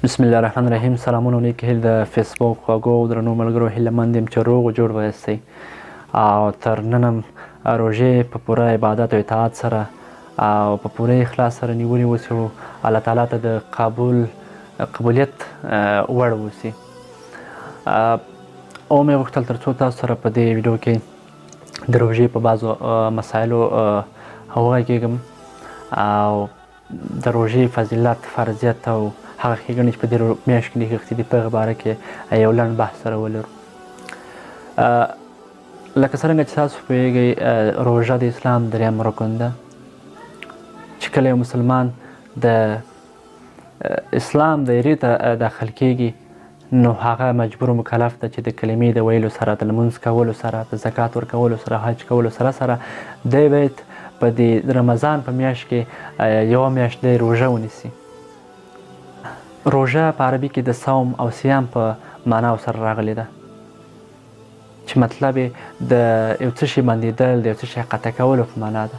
بسم الله الرحمن الرحیم. سلامونه علیکم. هیل د فیسبوک خواږو درنو ملګرو هیله مند یم چې روغ او جوړ ویاستئ او تر نن هم روژې په پوره عبادت او اطاعت سره او په پوره اخلاص سره نیولې اوسئ. الله تعالی ته د قبولیت وړ اوسي. او مې غوښتل تر څو تاسو سره په دې ویډیو کې د روژې په بعضو مسایلو وغږېږم او د روژې فضیلت، فرضیت او هغه ښېګڼې چې په دې میاشت کې نغښتې دي په هغه باره کې یو لنډ بحث سره ولرو. لکه څرنګه چې تاسو پوهېږئ روژه د اسلام درېیم رکن ده چې کله یو مسلمان د اسلام دایرې ته داخل کېږي نو هغه مجبور مکلف ده چې د کلمې د ویلو سره، د لمونځ کولو سره، د زکات ورکولو سره، حج کولو سره دی باید په دې رمضان په میاشت کې یوه میاشت دی روژه ونیسي. روژه په عربي کې د صوم او صیام په معناو سره راغلې ده چې مطلب یې د یو څه شي بندېدل، د یو څه شي قطع کولو په معنا ده.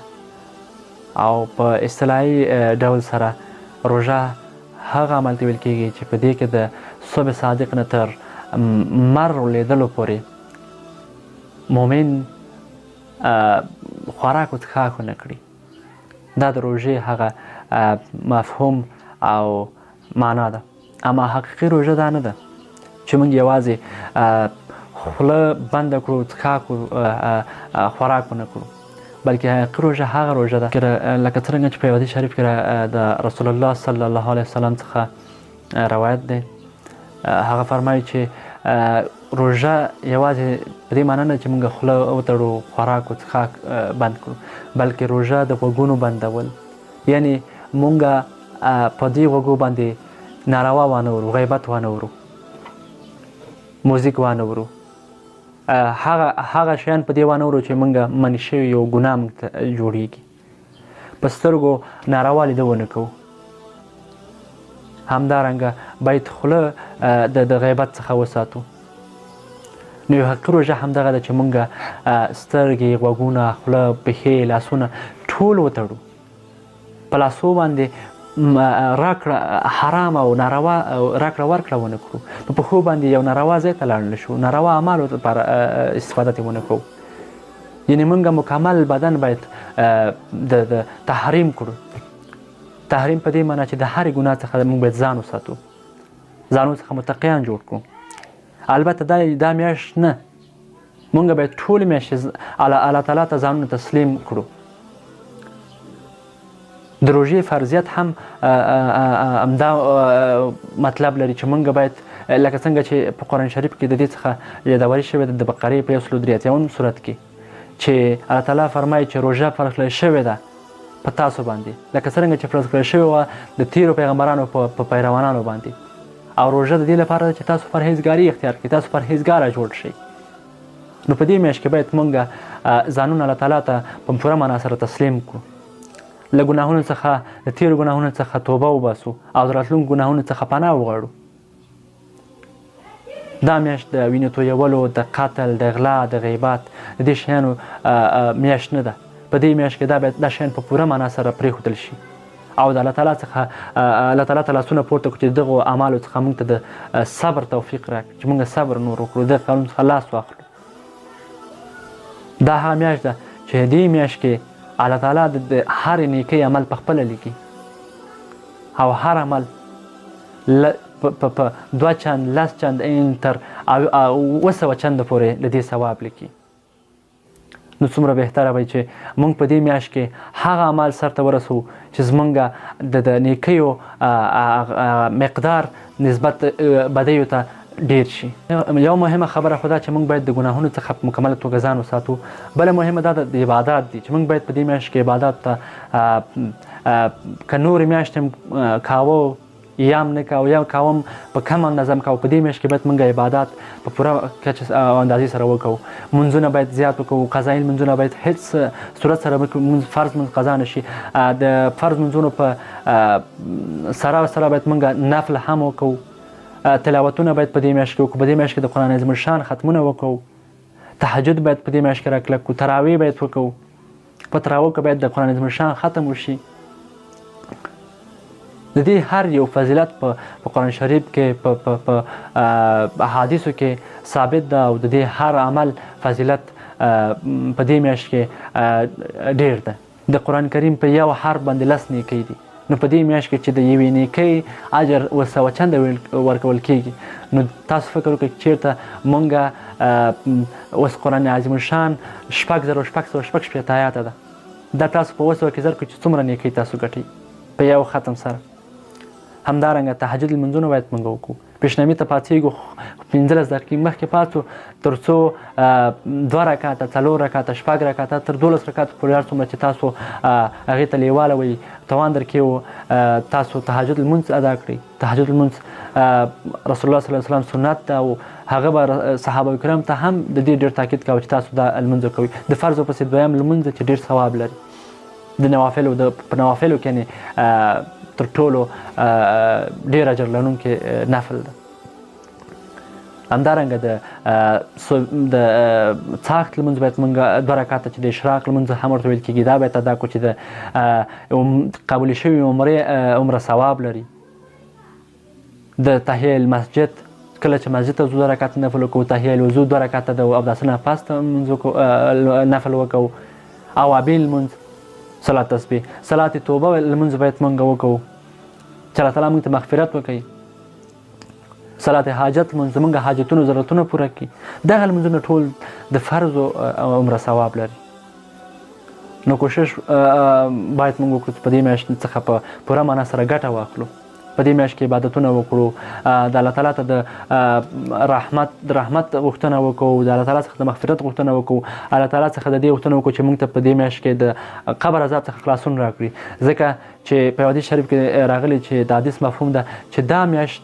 او په اصطلاحي ډول سره روژه هغه عمل ته ویل کېږي چې په دې کې د صبح صادق نه تر مر لیدلو پورې مؤمن خوراک و څښاک ونه کړي. دا د روژې هغه مفهوم او معنا ده. اما حقیقي روژه دا نه ده چې موږ یوازې خوله بنده کړو، څښاک خوراک ونه کړو، بلکې حقیقي روژه هغه روژه ده لکه څرنګه چې په یو حدیث شریف کې د رسول الله صلی الله علیه وسلم څخه روایت دی. هغه فرمایي چې روژه یوازې په دې معنا نه چې موږ خوله وتړو، خوراک و څښاک بند کړو، بلکې روژه د غوږونو بندول، یعنی موږ په دې غوږو باندې ناروا وانه ورو، غیبت وانه ورو، موزیک وانه ورو، هغه شیان په دې وانه ورو چې موږ منع شوي یو ګناه موږ ته جوړیږي. په سترګو ناروا لیده ونه کوو. همدارنګه باید خوله د غیبت څخه وساتو. نو یو حقیقي روژه همدغه ده چې موږ سترګې، غوږونه، خوله، پښې، لاسونه ټول وتړو. په لاسو باندې راکړه حرام او ناروا راکړه ورکړه ونه کړو. په پښو باندې یو ناروا ځای ته لاړ نه شو، ناروا اعمالو لپاره استفاده ترې ونه کوو. یعنې موږ مکمل بدن باید د تحریم کړو. تحریم په دې معنا چې د هرې ګناه څخه موږ باید ځان وساتو، ځانو څخه متقیان جوړ کړو. البته دا میاشت نه، موږ باید ټولې میاشتې الله تعالی ته ځانونه تسلیم کړو. د روژې فرضیت هم همدا مطلب لري چې موږ باید لکه څنګه چې په قرآن شریف کې د دې څخه یادواري شوې ده د بقرې په 183 صورت کې چې الله تعالی فرمایي چې روژه فرض کړل شوې ده په تاسو باندې لکه څرنګه چې فرض کړل شوې وه د تیرو پیغمبرانو په پیروانانو باندې. او روژه د دې لپاره ده چې تاسو پرهیزګاري اختیار کړئ، تاسو پرهیزګاره جوړ شئ. نو په دې میاشت کې باید موږ ځانونه الله تعالی ته په پوره معنا سره تسلیم کړو، له ګناهونو څخه، د تیرو ګناهونو څخه توبه وباسو او د راتلونکو ګناهونو څخه پناه وغواړو. دا میاشت د وینې تویولو، د قتل، د غلا، د غیبت، د دې شیانو میاشت نه ده. په دې میاشت کې باید دا شیان په پوره معنا سره پرېښودل شي او د الله تعالی څخه الله تعالی ته لاسونه پورته کړو چې دغو اعمالو څخه موږ ته د صبر توفیق راکړي، چې موږ صبر نور وکړو، دغه کارونو څخه لاس واخلو. دا هغه میاشت ده چې دې میاشت کې الله تعالی د هر نیکۍ عمل په خپله لیکي او هر عمل په 2 چند، 10 چند، تر 200 چنده پورې د دې ثواب لیکي. نو څومره بهتره وي چې موږ په دې میاشت کې هغه عمل سرته ورسوو چې زموږ د نیکیو مقدار نسبت بدیو ته ډیر شي. یو مهمه خبره خو دا چې موږ باید د ګناهونو څخه په مکمله توګه ځان وساتو. بله مهمه دا د عبادات دي چې موږ باید په دې میاشت کې عبادات ته که نورې میاشتې هم کاوه یا هم نه کاوه یا کاوه هم په کم اندازه هم کاوه، په دې میاشت کې باید موږ عبادات په پوره کچه او اندازې سره وکړو. منځونه باید زیات وکړو، قضایي لمونځونه باید هېڅ صورت سره فرض لمونځ قضا نه شي. د فرض لمونځونو په سره باید موږ نفل هم وکړو. تلاوتونه باید په دې میاشت کې وکړو، په دې میاشت کې د قرآن عظیم الشان ختمونه وکړو. تهجد باید په دې میاشت کې راکلک کړو، تراویح باید وکړو، په تراویح کې باید د قرآن عظیم الشان ختم وشي. د دې هر یو فضیلت په قرآن شریف کې په احادیثو کې ثابت ده او د دې هر عمل فضیلت په دې میاشت کې ډېر ده. د قرآن کریم په یو حرف باندې 10 نیکۍ دي. نو په دې میاشت کې چې د یوې نیکۍ اجر 100 چنده ورکول کېږي. نو تاسو فکر وکړئ چېرته مونږ اوس قرآن عظیم الشان 6666 آیاته ده. دا تاسو په اوس وخت کې ځکه چې څومره نیکۍ تاسو ګټئ په یو ختم سره. همدارنګه تهجد لمونځونه باید موږ وکړو. پیشنمي ته پاڅېږو 15 دقیقې مخکې پاڅو تر څو 2 رکعاته 4 رکعاته 6 رکعاته تر 12 رکعاته پورې هر څومره چې تاسو هغې ته لیواله وئ توان درکې تاسو تهجد لمونځ ادا کړئ. تهجد لمونځ رسول الله صلی الله علیه وسلم سنت ده او هغه به صحابه کرام ته هم د دې ډېر تاکید کوي چې تاسو دا لمونځ کوئ. د فرضو پسې دویم لمونځ چې ډېر ثواب لري. د نوافلو په نوافلو کې تر ټولو ډېر اجر لرونکی نفل ده. همدارنګه د څاښت لمونځ باید موږ 2 رکعاته چې د اشراق لمونځ هم ورته ویل کېږي دا باید ادا کړو چې د قبولې شوې عمره ثواب لري. د تحیه المسجد کله چې مسجد ته ځو 2 رکعاته نفل وکړو. تحیه الوضو 2 رکعاته د اوداسه نه پس نفل وکړو. اوابین لمونځ صلات تسبیح صلات توبه لمونځ باید موږ وکړو چې الله تعالی موږ ته مغفرت وکړي. صلات حاجت لمونځ زموږ حاجتونو ضرورتونه پوره کړي. دغه لمونځونه ټول د فرض او عمره ثواب لري. نو کوشش باید موږ وکړو چې په دې میاشت څخه په پوره معنا سره ګټه واخلو. په دې میاشت کې عبادتونه وکړو. د الله تعالی ته د رحمت غوښتنه وکړو. د الله تعالی څخه د مغفرت غوښتنه وکړو. الله تعالی څخه د دې غوښتنه وکړو چې موږ ته په دې میاشت کې د قبر عذاب څخه خلاصون راکړي. ځکه چې په حدیث شریف کې راغلی چې د حدیث مفهوم ده چې دا میاشت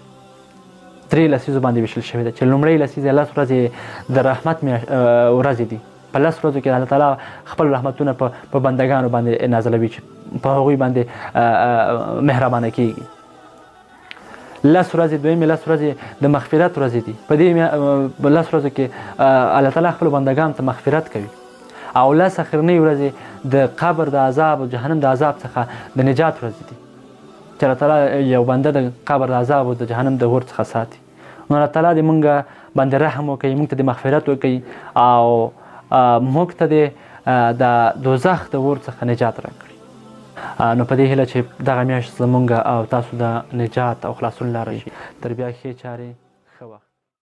3 لسیزو باندې ویشل شوې ده چې لومړۍ لسیزه 10 ورځې د رحمت ورځې دي. په 10 ورځو کې الله تعالی خپل رحمتونه په بندګانو باندې نازلوي چې په هغوی باندې مهربانه کیږي. 10 ورځې دویمې 10 ورځې د مغفرت ورځې دي. په دې 10 ورځو کې الله تعالی خپل بندګانو ته مغفرت کوي. او 10 اخرنۍ ورځې د قبر د عذاب او جهنم د عذاب څخه د نجات ورځې دي چې الله تعالی یو بنده د قبر د عذاب او د جهنم د اور څخه ساتي. نو الله تعالی دې موږ باندې رحم وکړي، موږ ته د مغفرت وکړي او موږ ته د دوزخ د اور څخه نجات راکړي. نو په دې هیله چې دغه میاشت زموږ او تاسو د نجات او خلاصون لاره شي. تر بیا ښې چارې